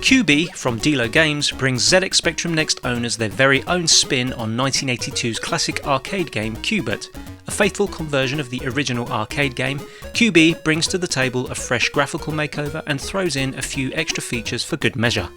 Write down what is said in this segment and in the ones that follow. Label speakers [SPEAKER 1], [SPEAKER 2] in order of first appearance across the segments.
[SPEAKER 1] QB from Delo Games brings ZX Spectrum Next owners their very own spin on 1982's classic arcade game Q*bert. A faithful conversion of the original arcade game, QB brings to the table a fresh graphical makeover and throws in a few extra features for good measure.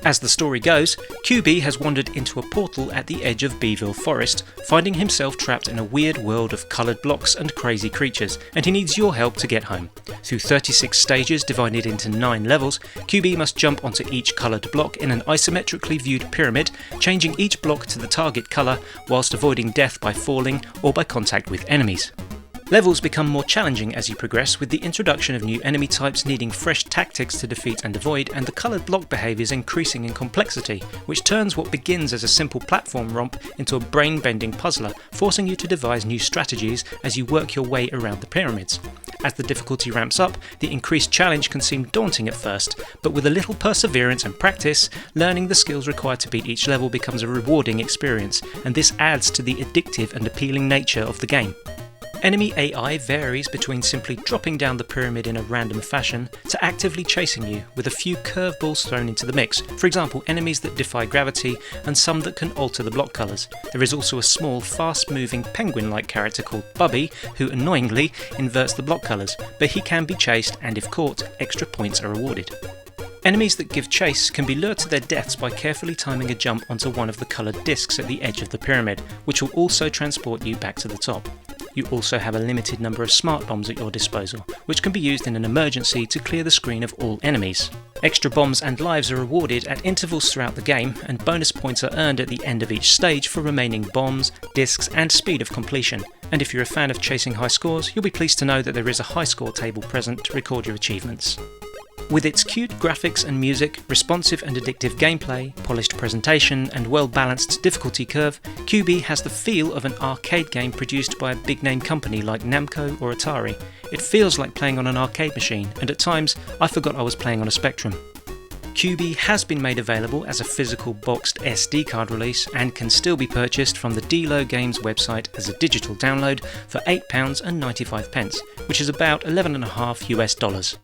[SPEAKER 1] As the story goes, QB has wandered into a portal at the edge of Beeville Forest, finding himself trapped in a weird world of coloured blocks and crazy creatures, and he needs your help to get home. Through 36 stages divided into 9 levels, QB must jump onto each coloured block in an isometrically viewed pyramid, changing each block to the target colour whilst avoiding death by falling or by contact with enemies. Levels become more challenging as you progress, with the introduction of new enemy types needing fresh tactics to defeat and avoid, and the coloured block behaviours increasing in complexity, which turns what begins as a simple platform romp into a brain-bending puzzler, forcing you to devise new strategies as you work your way around the pyramids. As the difficulty ramps up, the increased challenge can seem daunting at first, but with a little perseverance and practice, learning the skills required to beat each level becomes a rewarding experience, and this adds to the addictive and appealing nature of the game. Enemy AI varies between simply dropping down the pyramid in a random fashion to actively chasing you, with a few curveballs thrown into the mix, for example enemies that defy gravity and some that can alter the block colours. There is also a small, fast-moving penguin-like character called Bubby, who annoyingly inverts the block colours, but he can be chased and if caught, extra points are awarded. Enemies that give chase can be lured to their deaths by carefully timing a jump onto one of the coloured discs at the edge of the pyramid, which will also transport you back to the top. You also have a limited number of smart bombs at your disposal, which can be used in an emergency to clear the screen of all enemies. Extra bombs and lives are awarded at intervals throughout the game, and bonus points are earned at the end of each stage for remaining bombs, discs and speed of completion. And if you're a fan of chasing high scores, you'll be pleased to know that there is a high score table present to record your achievements. With its cute graphics and music, responsive and addictive gameplay, polished presentation and well-balanced difficulty curve, QB has the feel of an arcade game produced by a big-name company like Namco or Atari. It feels like playing on an arcade machine, and at times I forgot I was playing on a Spectrum. QB has been made available as a physical boxed SD card release and can still be purchased from the Delo Games website as a digital download for £8.95, which is about $11.50 US.